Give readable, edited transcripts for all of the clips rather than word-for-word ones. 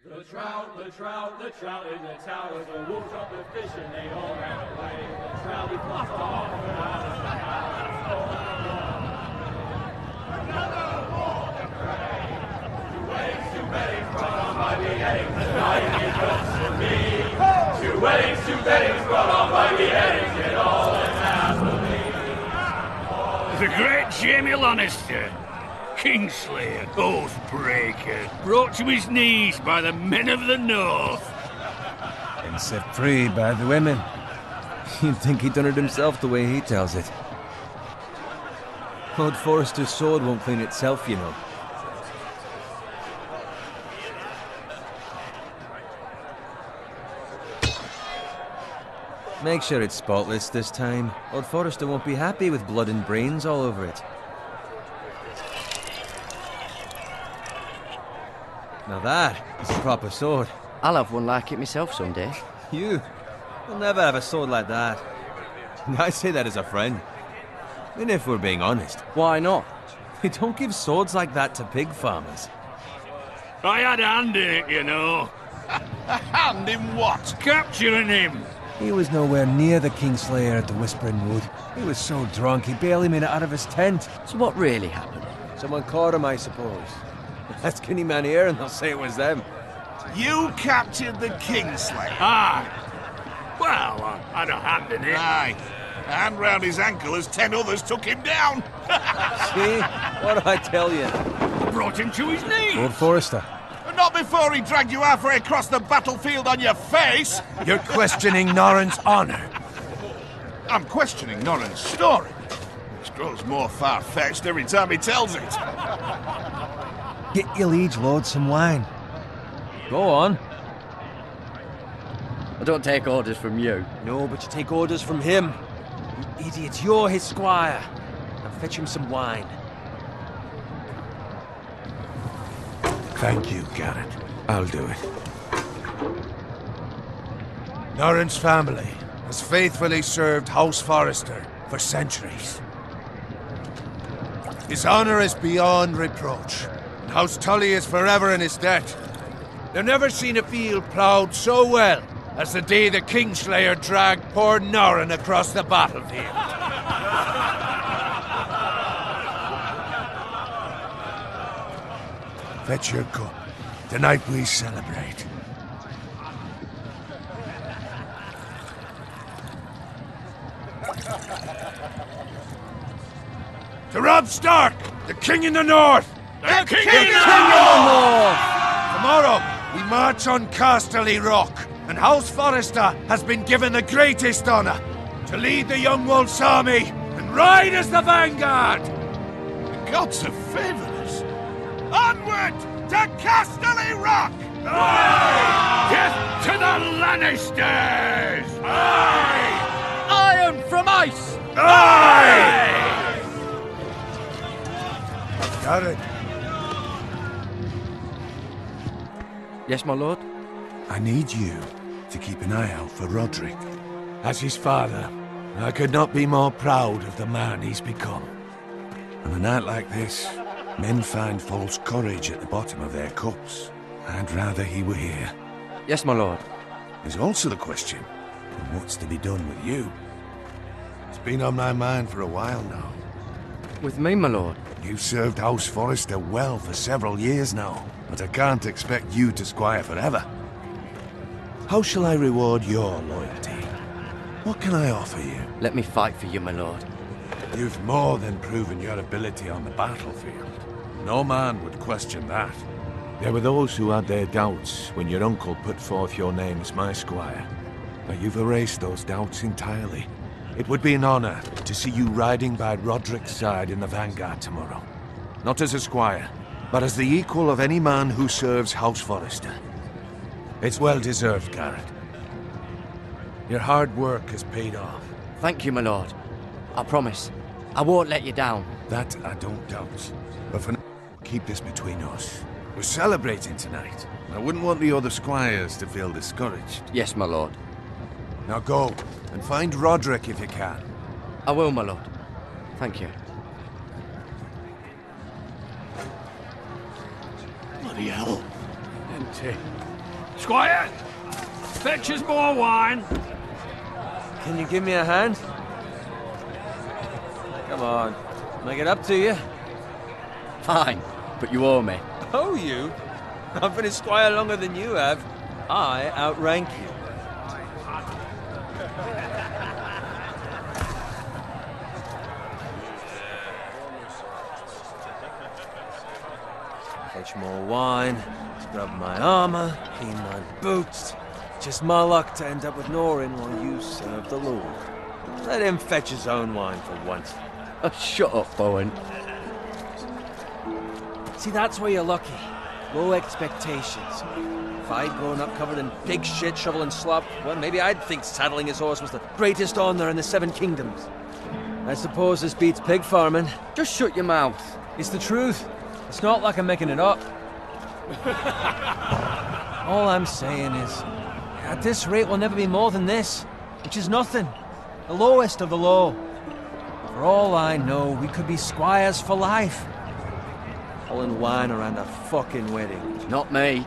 The trout in the tower, the wolves dropped the fish and they all ran away. The trout he flushed off and out of the house. Another war to pray. Two weddings brought on by beheadings, and dying is just for me. Two weddings brought on by beheadings, and all is happily. The great Jamie Lannister, Kingslayer, Oathbreaker, brought to his knees by the men of the North. And set free by the women. You'd think he'd done it himself the way he tells it. Lord Forrester's sword won't clean itself, you know. Make sure it's spotless this time. Lord Forrester won't be happy with blood and brains all over it. Now that is a proper sword. I'll have one like it myself someday. You'll never have a sword like that. I say that as a friend. And if we're being honest. Why not? We don't give swords like that to pig farmers. I had a hand in it, you know. A hand in what? Capturing him. He was nowhere near the Kingslayer at the Whispering Wood. He was so drunk he barely made it out of his tent. So what really happened? Someone caught him, I suppose. Ask any man here and they'll say it was them. You captured the Kingslayer? Aye. Well, I had a hand in it. Aye. A hand round his ankle as 10 others took him down. See? What do I tell you? I brought him to his knees. Lord Forrester. Not before he dragged you halfway across the battlefield on your face. You're questioning Norrin's honor. I'm questioning Norrin's story, which grows more far-fetched every time he tells it. Get your liege lord some wine. Go on. I don't take orders from you. No, but you take orders from him. You idiot, you're his squire. Now fetch him some wine. Thank you, Garrett. I'll do it. Norrin's family has faithfully served House Forrester for centuries. His honor is beyond reproach, and House Tully is forever in his debt. They've never seen a field ploughed so well as the day the Kingslayer dragged poor Norrin across the battlefield. Fetch your cup. Tonight we celebrate. To Robb Stark, the King in the North! The King in the North! Tomorrow, we march on Casterly Rock, and House Forrester has been given the greatest honor to lead the Young Wolf's army and ride as the vanguard! The gods have favored us. Onward to Casterly Rock! Aye! Death to the Lannisters! Aye! Iron from ice! Aye! Garrett, Yes, my lord? I need you to keep an eye out for Roderick. As his father, I could not be more proud of the man he's become. On a night like this, men find false courage at the bottom of their cups. I'd rather he were here. Yes, my lord. There's also the question of what's to be done with you. It's been on my mind for a while now. With me, my lord? You've served House Forrester well for several years now, but I can't expect you to squire forever. How shall I reward your loyalty? What can I offer you? Let me fight for you, my lord. You've more than proven your ability on the battlefield. No man would question that. There were those who had their doubts when your uncle put forth your name as my squire. But you've erased those doubts entirely. It would be an honor to see you riding by Roderick's side in the vanguard tomorrow. Not as a squire, but as the equal of any man who serves House Forrester. It's well deserved, Garrett. Your hard work has paid off. Thank you, my lord. I promise. I won't let you down. That I don't doubt. But for now, keep this between us. We're celebrating tonight. I wouldn't want the other squires to feel discouraged. Yes, my lord. Now go, and find Roderick if you can. I will, my lord. Thank you. Bloody hell. Empty. Squire, fetch us more wine. Can you give me a hand? Come on. Make it up to you. Fine, but you owe me. Oh, you? I've been a squire longer than you have. I outrank you. Fetch more wine, scrub my armor, clean my boots. Just my luck to end up with Norin while you serve the Lord. Let him fetch his own wine for once. Oh, shut up, Bowen. See, that's where you're lucky. Low expectations. If I'd grown up covered in pig shit, shovel and slop, well, maybe I'd think saddling his horse was the greatest honor in the Seven Kingdoms. I suppose this beats pig farming. Just shut your mouth. It's the truth. It's not like I'm making it up. All I'm saying is, at this rate we'll never be more than this, which is nothing. The lowest of the low. For all I know, we could be squires for life. Pulling wine around a fucking wedding. Not me.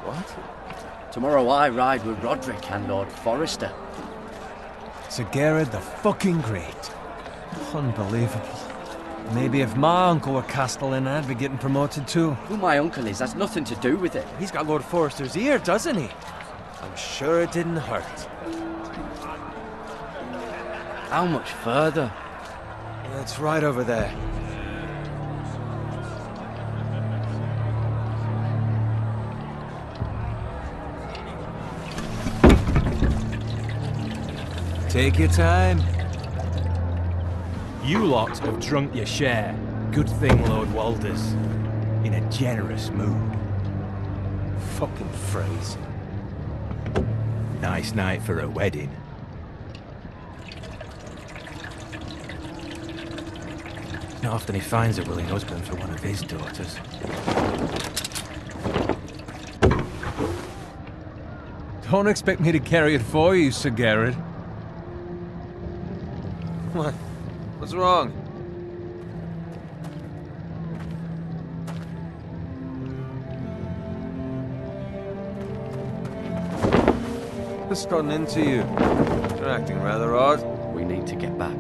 What? Tomorrow I ride with Roderick and Lord Forrester. Sir Gerard the fucking Great. Unbelievable. Maybe if my uncle were Castellan, I'd be getting promoted too. Who my uncle is has nothing to do with it. He's got Lord Forrester's ear, doesn't he? I'm sure it didn't hurt. How much further? It's right over there. Take your time. You lot have drunk your share. Good thing, Lord Walder's in a generous mood. Fucking phrase. Nice night for a wedding. Not often he finds a willing husband for one of his daughters. Don't expect me to carry it for you, Sir Gerard. What? What's wrong? What's gotten into you? You're acting rather odd. We need to get back.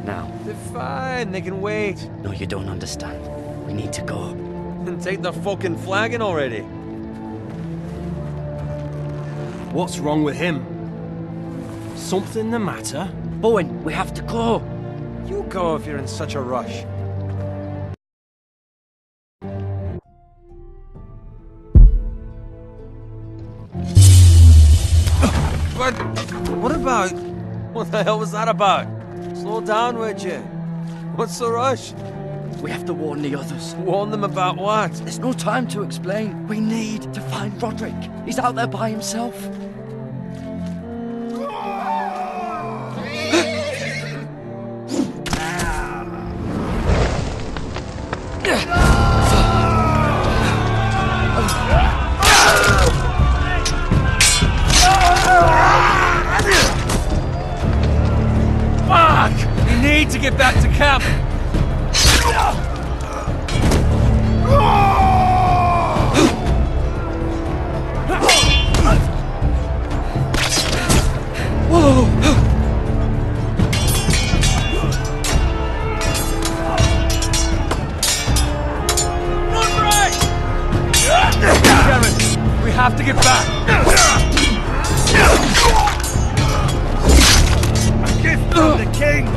Now. They're fine, they can wait. No, you don't understand. We need to go. Then take the fucking flagon already. What's wrong with him? Something the matter? Bowen, we have to go. You go if you're in such a rush. What about? What the hell was that about? Slow down, would you? What's the rush? We have to warn the others. Warn them about what? There's no time to explain. We need to find Roderick. He's out there by himself. Fuck! We need to get back to camp. Cameron, we have to get back. A gift from the king.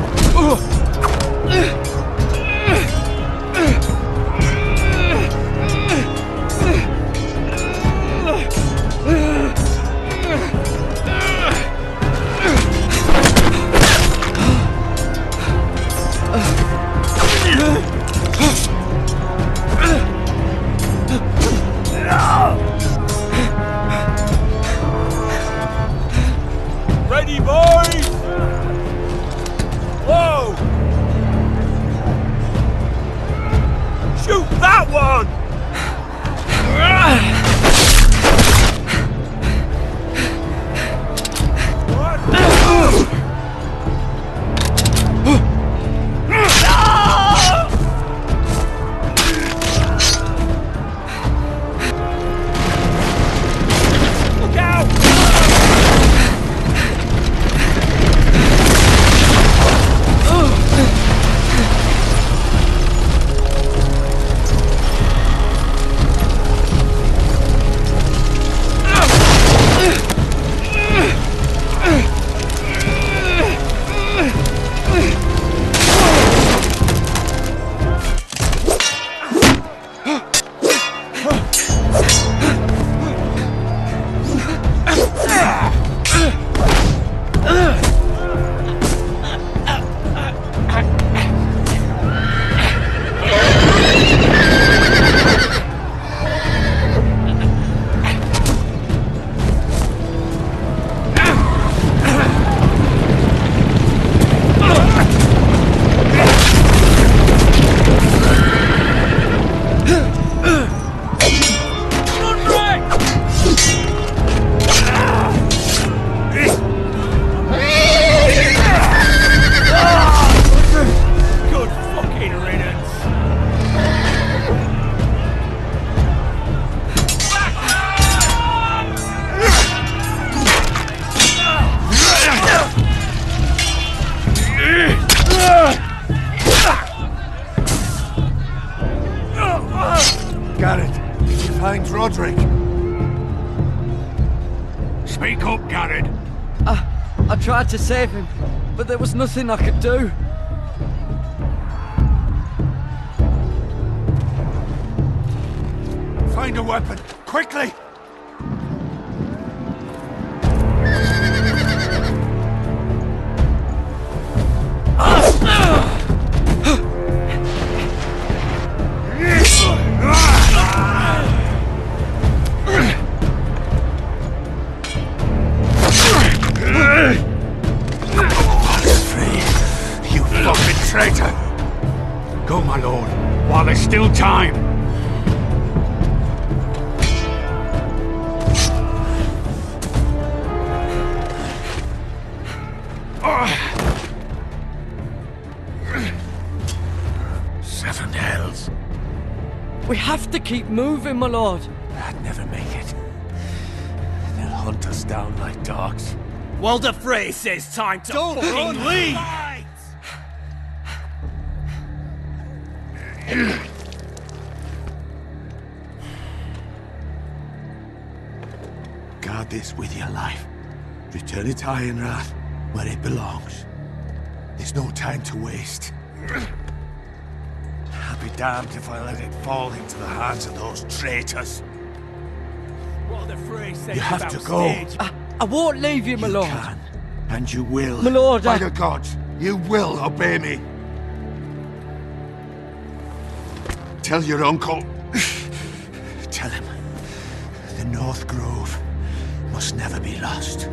Ready, boys! Whoa! Shoot that one! Garrett, did you find Roderick? Speak up, Garrett. I tried to save him, but there was nothing I could do. Find a weapon, quickly! You fucking traitor! Go, my lord, while there's still time. Seven hells. We have to keep moving, my lord. I'd never make it. They'll hunt us down like dogs. Walder Frey says time to fucking leave! Guard this with your life. Return it to Ironrath, where it belongs. There's no time to waste. I'll be damned if I let it fall into the hands of those traitors. Walder Frey says You have about to go. stage. I won't leave you, my lord. Can, and you will. My lord, By the gods, you will obey me. Tell your uncle. Tell him. The North Grove must never be lost.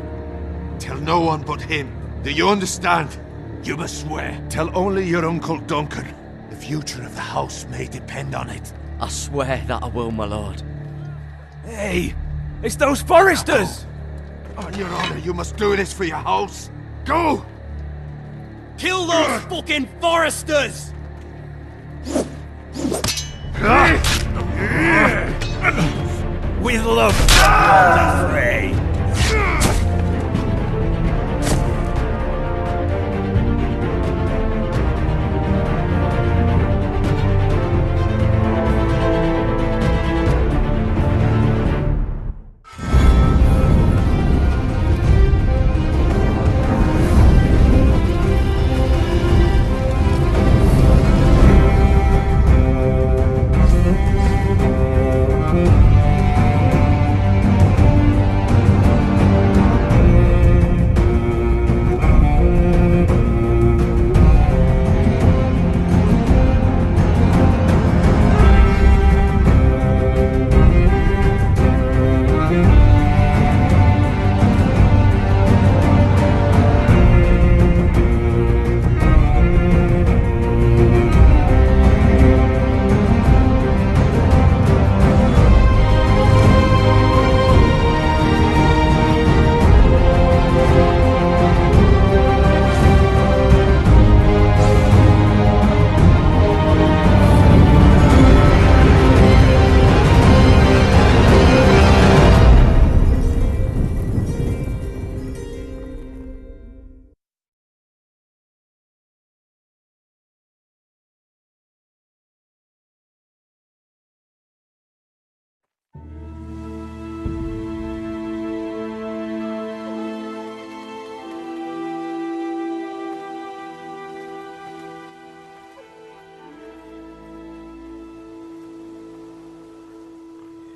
Tell no one but him. Do you understand? You must swear. Tell only your Uncle Duncan. The future of the house may depend on it. I swear that I will, my lord. Hey! It's those foresters! On your honor, you must do this for your house. Go! Kill those fucking foresters! With love, Walder Frey!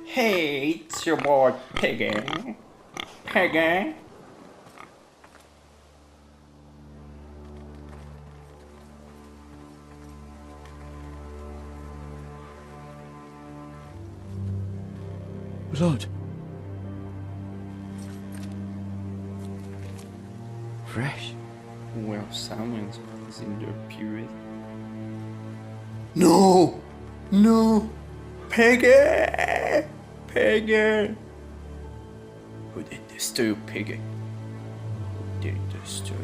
Hey, it's your boy Piggy. Piggy? Blood. Fresh. Well, science is in their purity. No! No! Piggy! Piggy! Who did this to you, Piggy? Who did this to you?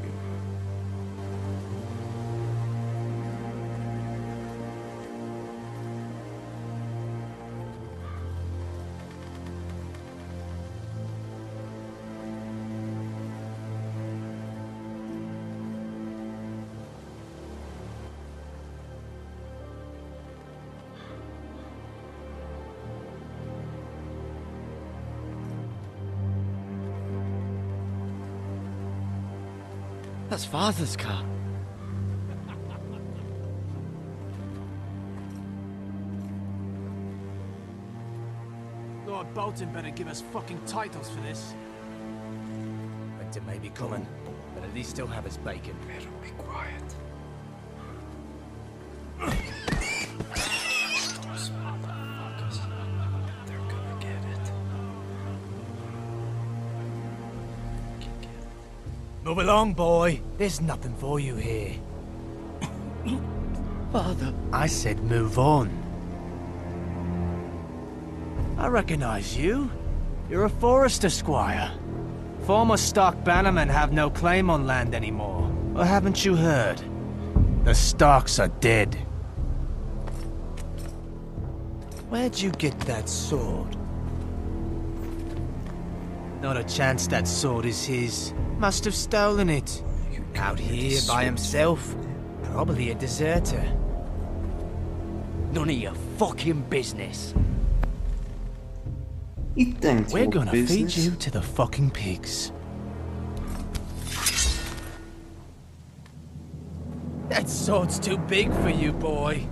That's Father's car. Lord Bolton better give us fucking titles for this. Winter may be coming, but at least he'll have his bacon. Better be quiet. Those motherfuckers. They're gonna get it. Move along, boy. There's nothing for you here. Father. I said move on. I recognize you. You're a Forester squire. Former Stark bannermen have no claim on land anymore. Or haven't you heard? The Starks are dead. Where'd you get that sword? Not a chance that sword is his. Must have stolen it. Out here by himself. Probably a deserter. None of your fucking business. It ain't We're your gonna business. feed you to the fucking pigs. That sword's too big for you, boy.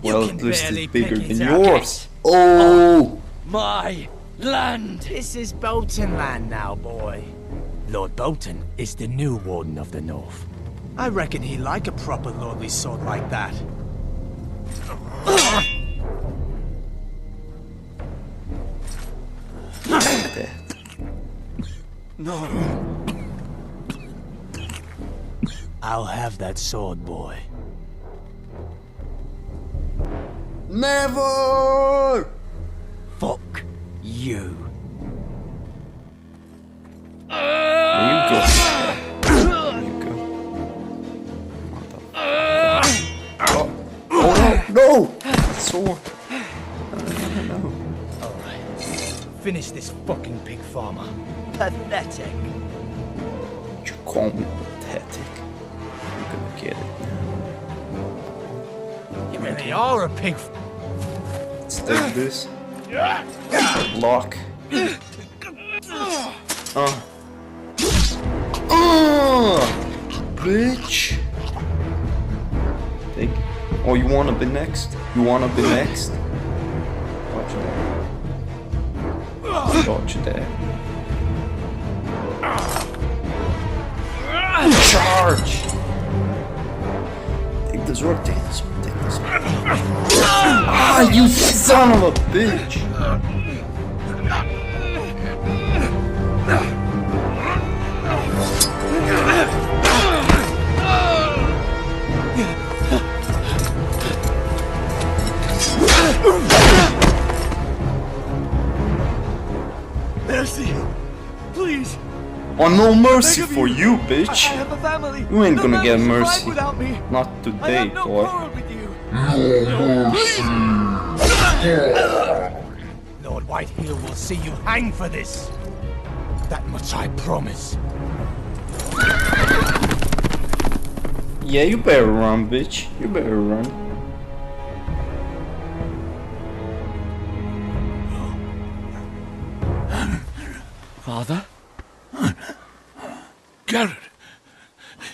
Well, You at can least barely it's bigger pick it than out. yours. Oh! My land. This is Bolton land now, boy. Lord Bolton is the new Warden of the North. I reckon he'd like a proper lordly sword like that. No. I'll have that sword, boy. Never! Fuck you. There you go. There you go. Motherfucker. Oh no! No! Sword. No. Alright. Finish this fucking pig farmer. Pathetic. You call me pathetic. You're gonna get it. You really are a pig. Let's take this. Block. Bitch. Take. Oh, you wanna be next? You wanna be next? Watch that. Watch that. Charge! Take the sword, take the sword, take the sword. Ah, you son of a bitch! Mercy! Please! Oh, no mercy for you, bitch! I have a family! You ain't No gonna man get will survive mercy. without me. Not I today, have no boy. quarrel with you! Lord Whitehill will see you hang for this! That much I promise. Yeah, you better run, bitch. You better run. Father? Garrett,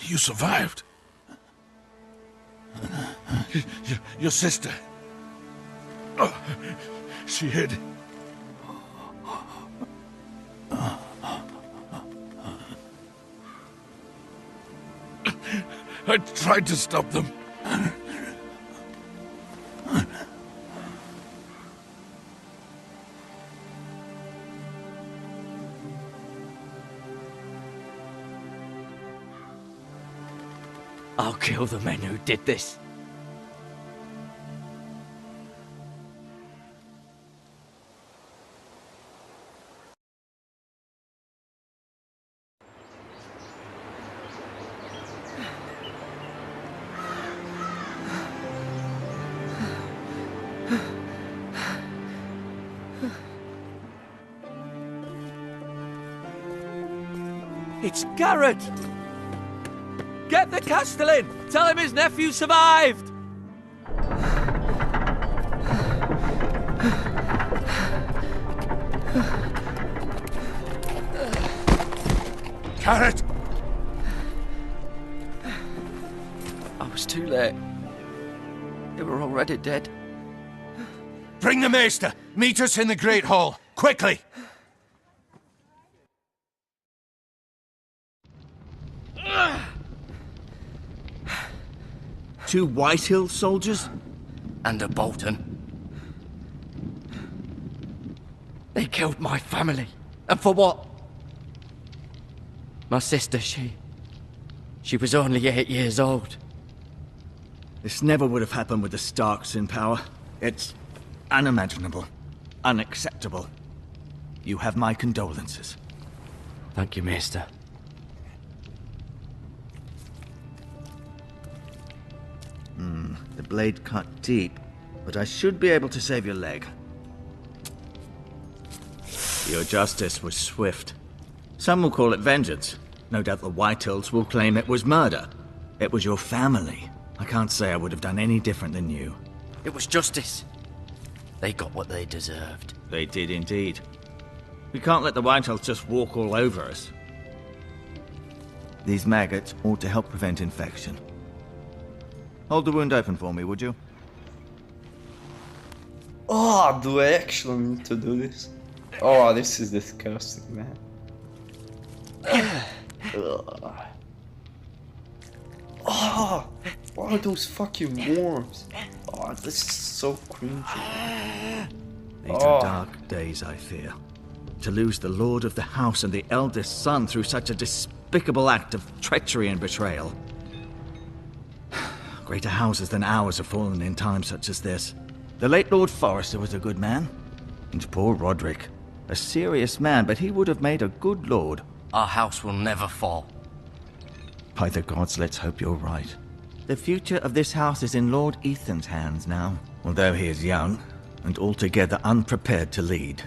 you survived. Your sister. Oh, she hid. I tried to stop them. I'll kill the men who did this. It's Garrett! Get the Castellan! Tell him his nephew survived! Garrett! too late. They were already dead. Bring the maester! Meet us in the Great Hall! Quickly! Two Whitehill soldiers? And a Bolton. They killed my family. And for what? My sister, she was only 8 years old. This never would have happened with the Starks in power. It's unimaginable. Unacceptable. You have my condolences. Thank you, Maester. The blade cut deep, but I should be able to save your leg. Your justice was swift. Some will call it vengeance. No doubt the Whitehills will claim it was murder. It was your family. I can't say I would have done any different than you. It was justice. They got what they deserved. They did indeed. We can't let the Whitehills just walk all over us. These maggots ought to help prevent infection. Hold the wound open for me, would you? Oh, do I actually need to do this? Oh, this is disgusting, man. Ugh. Oh, what are those fucking worms? Oh, this is so cringy. These are dark days, I fear. To lose the lord of the house and the eldest son through such a despicable act of treachery and betrayal. Greater houses than ours have fallen in times such as this. The late Lord Forrester was a good man. And poor Roderick. A serious man, but he would have made a good lord. Our house will never fall. By the gods, let's hope you're right. The future of this house is in Lord Ethan's hands now, although he is young and altogether unprepared to lead.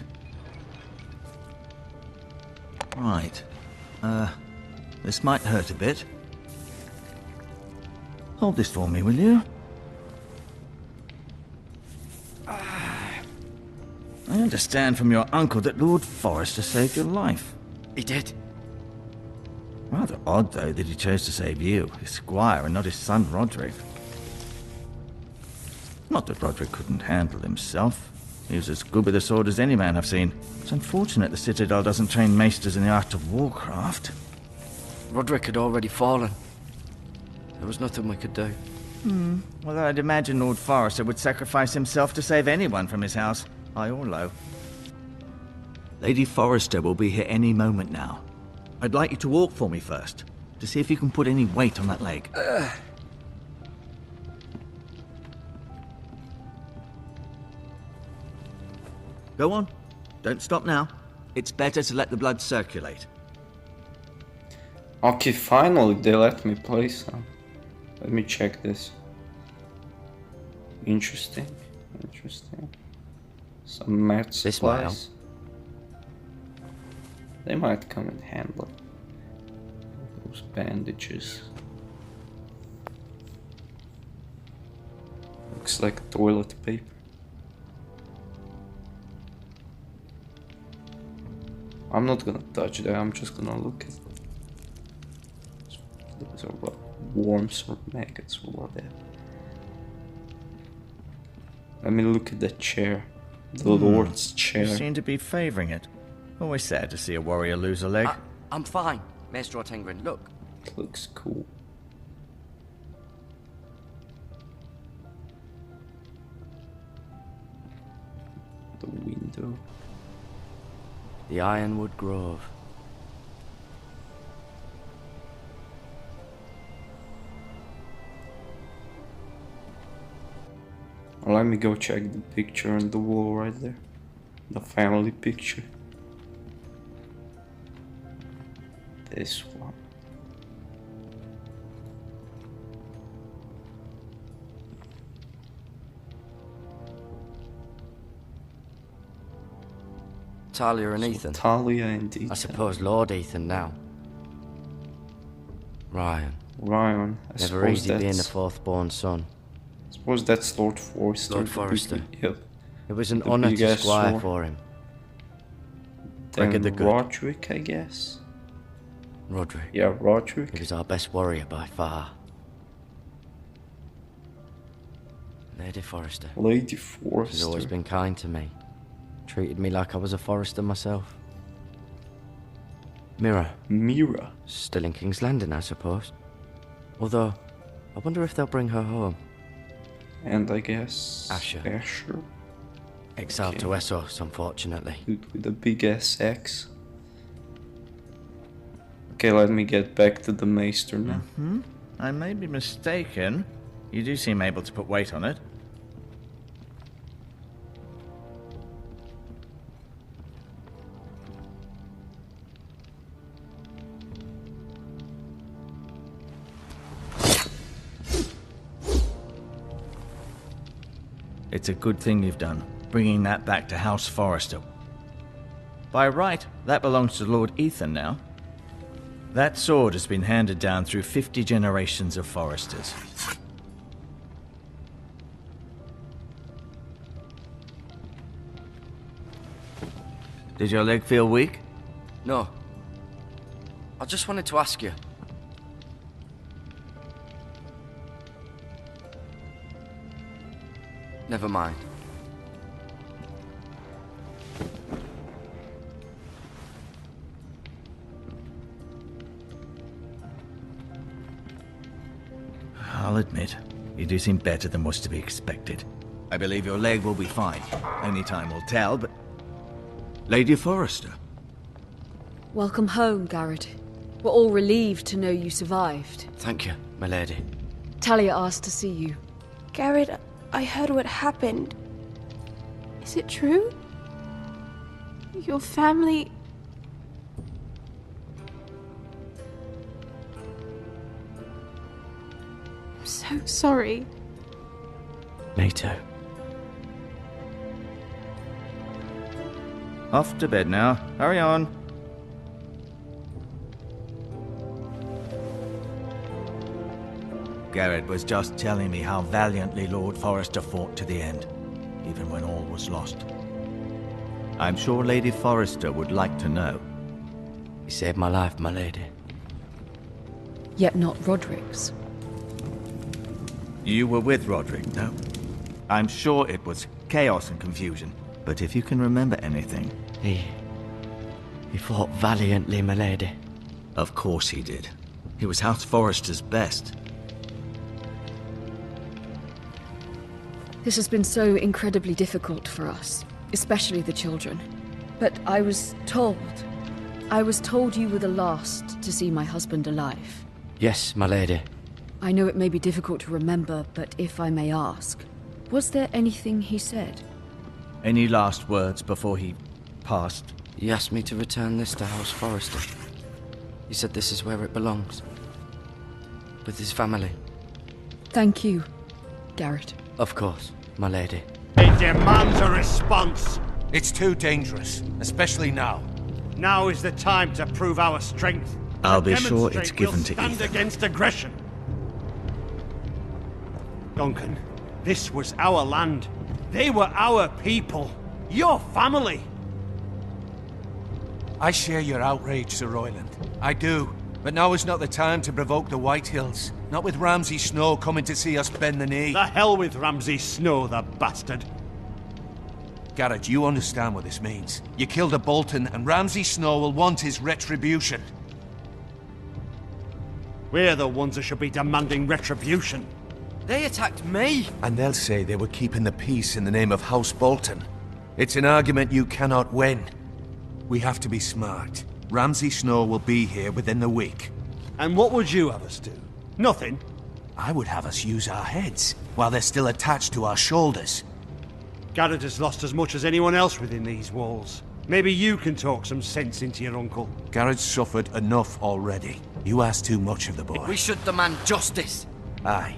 Right. This might hurt a bit. Hold this for me, will you? I understand from your uncle that Lord Forrester saved your life. He did. Rather odd, though, that he chose to save you, his squire, and not his son Roderick. Not that Roderick couldn't handle himself. He was as good with a sword as any man I've seen. It's unfortunate the Citadel doesn't train maesters in the art of warcraft. Roderick had already fallen. There was nothing we could do. Well, I'd imagine Lord Forrester would sacrifice himself to save anyone from his house, high or low. Lady Forrester will be here any moment now. I'd like you to walk for me first, to see if you can put any weight on that leg. Go on. Don't stop now. It's better to let the blood circulate. Okay, finally they let me play some. Let me check this. Interesting. Interesting. Some mat supplies. They might come in handy. Those bandages. Looks like toilet paper. I'm not gonna touch that, I'm just gonna look at it. Those are what, worms or maggots or whatever. Let me look at that chair. The Lord's chair. You seem to be favouring it. Always sad to see a warrior lose a leg. I'm fine, Maester Ortengrin. Look. It looks cool. The window. The Ironwood Grove. Let me go check the picture on the wall right there. The family picture. This one. Talia and Ethan. Talia and Ethan. I suppose Lord Ethan now. Ryan. Ryan. Never easy being the fourth-born son. I suppose that's Lord Forrester. Lord Forrester. Yep. It was an honour to squire for him. Then Roderick, I guess. Roderick. Yeah, Roderick. He was our best warrior by far. Lady Forrester. Lady She's always Forrester. been kind to me. Treated me like I was a Forrester myself. Mira. Mira. Still in King's Landing, I suppose. Although, I wonder if they'll bring her home. And I guess... Asher. Asher. Exiled Okay. to Essos, unfortunately. Dude with a big ass axe. Okay, let me get back to the Maester now. I may be mistaken. You do seem able to put weight on it. It's a good thing you've done, bringing that back to House Forrester. By right, that belongs to Lord Ethan now. That sword has been handed down through 50 generations of Forresters. Did your leg feel weak? No. I just wanted to ask you. Never mind. I'll admit, you do seem better than was to be expected. I believe your leg will be fine. Only time will tell, but... Lady Forrester. Welcome home, Garrett. We're all relieved to know you survived. Thank you, my lady. Talia asked to see you. Garrett, I heard what happened. Is it true? Your family... I'm so sorry. Me too. Off to bed now. Hurry on. Garrett was just telling me how valiantly Lord Forrester fought to the end, even when all was lost. I'm sure Lady Forrester would like to know. You saved my life, my lady. Yet not Roderick's. You were with Roderick, no? I'm sure it was chaos and confusion, but if you can remember anything... He fought valiantly, my lady. Of course he did. He was House Forrester's best. This has been so incredibly difficult for us, especially the children. But I was told you were the last to see my husband alive. Yes, my lady. I know it may be difficult to remember, but if I may ask, was there anything he said? Any last words before he passed? He asked me to return this to House Forrester. He said this is where it belongs. With his family. Thank you, Garrett. Of course, my lady. It demands a response. It's too dangerous, especially now. Now is the time to prove our strength. I'll To be sure it's demonstrate given we'll to stand Ethan. against aggression. Duncan, this was our land. They were our people. Your family. I share your outrage, Sir Royland. I do. But now is not the time to provoke the Whitehills. Not with Ramsay Snow coming to see us bend the knee. The hell with Ramsay Snow, the bastard. Garrett, you understand what this means. You killed a Bolton, and Ramsay Snow will want his retribution. We're the ones that should be demanding retribution. They attacked me! And they'll say they were keeping the peace in the name of House Bolton. It's an argument you cannot win. We have to be smart. Ramsay Snow will be here within the week. And what would you have us do? Nothing. I would have us use our heads, while they're still attached to our shoulders. Garrett has lost as much as anyone else within these walls. Maybe you can talk some sense into your uncle. Garrett's suffered enough already. You ask too much of the boy. We should demand justice. Aye.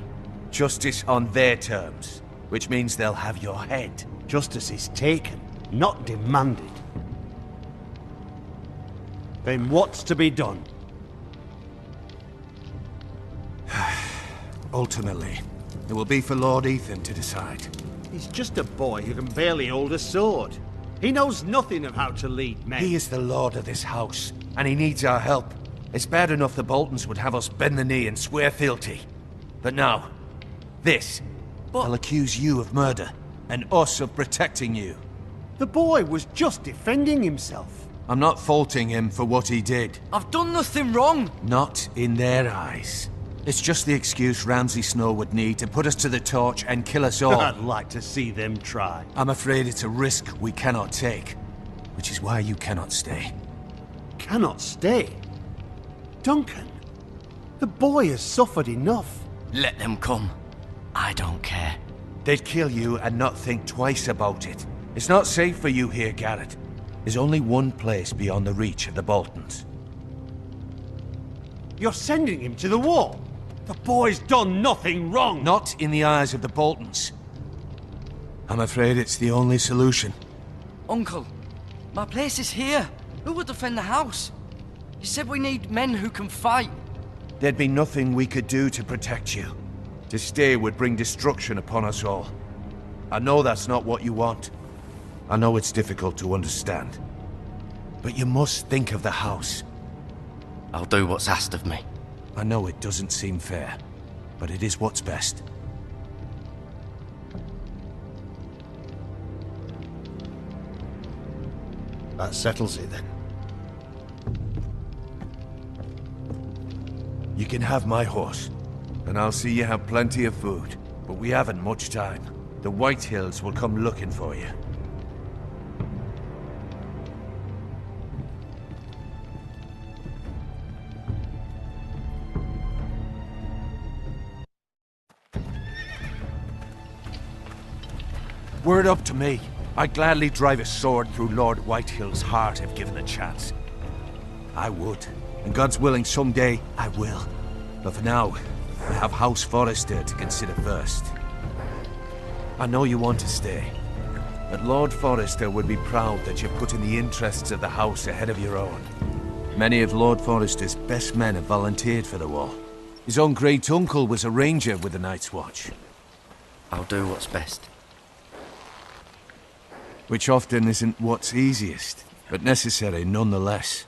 Justice on their terms, which means they'll have your head. Justice is taken, not demanded. Then what's to be done? Ultimately, it will be for Lord Ethan to decide. He's just a boy who can barely hold a sword. He knows nothing of how to lead men. He is the lord of this house, and he needs our help. It's bad enough the Boltons would have us bend the knee and swear fealty. But now, this I'll accuse you of murder, and us of protecting you. The boy was just defending himself. I'm not faulting him for what he did. I've done nothing wrong. Not in their eyes. It's just the excuse Ramsay Snow would need to put us to the torch and kill us all. I'd like to see them try. I'm afraid it's a risk we cannot take, which is why you cannot stay. Cannot stay? Duncan, the boy has suffered enough. Let them come. I don't care. They'd kill you and not think twice about it. It's not safe for you here, Garrett. There's only one place beyond the reach of the Boltons. You're sending him to the wall? The boy's done nothing wrong! Not in the eyes of the Boltons. I'm afraid it's the only solution. Uncle, my place is here. Who will defend the house? You said we need men who can fight. There'd be nothing we could do to protect you. To stay would bring destruction upon us all. I know that's not what you want. I know it's difficult to understand. But you must think of the house. I'll do what's asked of me. I know it doesn't seem fair, but it is what's best. That settles it then. You can have my horse, and I'll see you have plenty of food. But we haven't much time. The White Hills will come looking for you. Word up to me. I'd gladly drive a sword through Lord Whitehill's heart if given the chance. I would. And God's willing, someday I will. But for now, I have House Forrester to consider first. I know you want to stay, but Lord Forrester would be proud that you're putting the interests of the house ahead of your own. Many of Lord Forrester's best men have volunteered for the war. His own great-uncle was a ranger with the Night's Watch. I'll do what's best. Which often isn't what's easiest, but necessary nonetheless.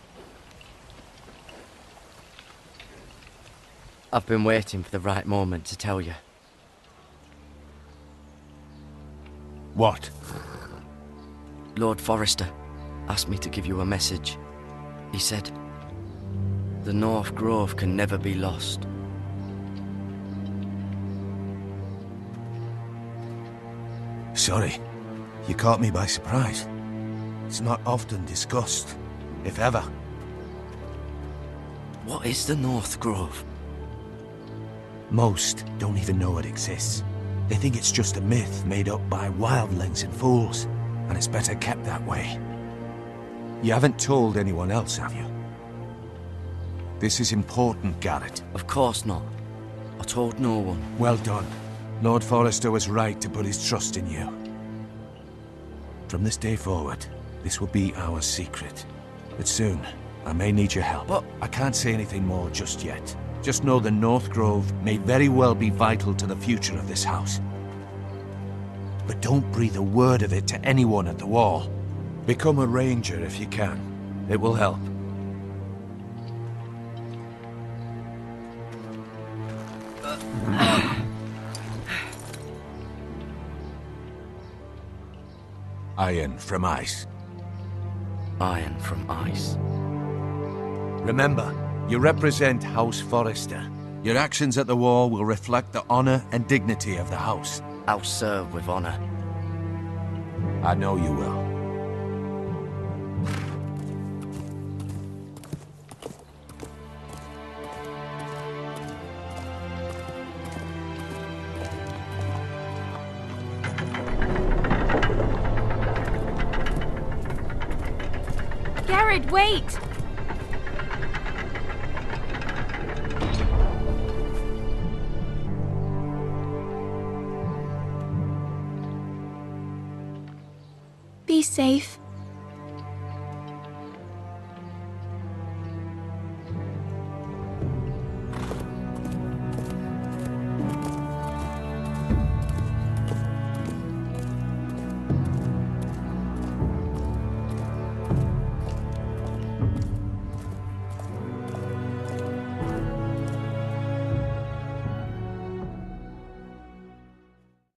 I've been waiting for the right moment to tell you. What? Lord Forrester asked me to give you a message. He said, the North Grove can never be lost. Sorry, you caught me by surprise. It's not often discussed, if ever. What is the North Grove? Most don't even know it exists. They think it's just a myth made up by wildlings and fools, and it's better kept that way. You haven't told anyone else, have you? This is important, Garrett. Of course not. I told no one. Well done. Lord Forrester was right to put his trust in you. From this day forward, this will be our secret. But soon, I may need your help. But I can't say anything more just yet. Just know the North Grove may very well be vital to the future of this house. But don't breathe a word of it to anyone at the wall. Become a ranger if you can. It will help. Iron from ice. Iron from ice. Remember, you represent House Forrester. Your actions at the wall will reflect the honor and dignity of the house. I'll serve with honor. I know you will. Garrett, wait! Be safe.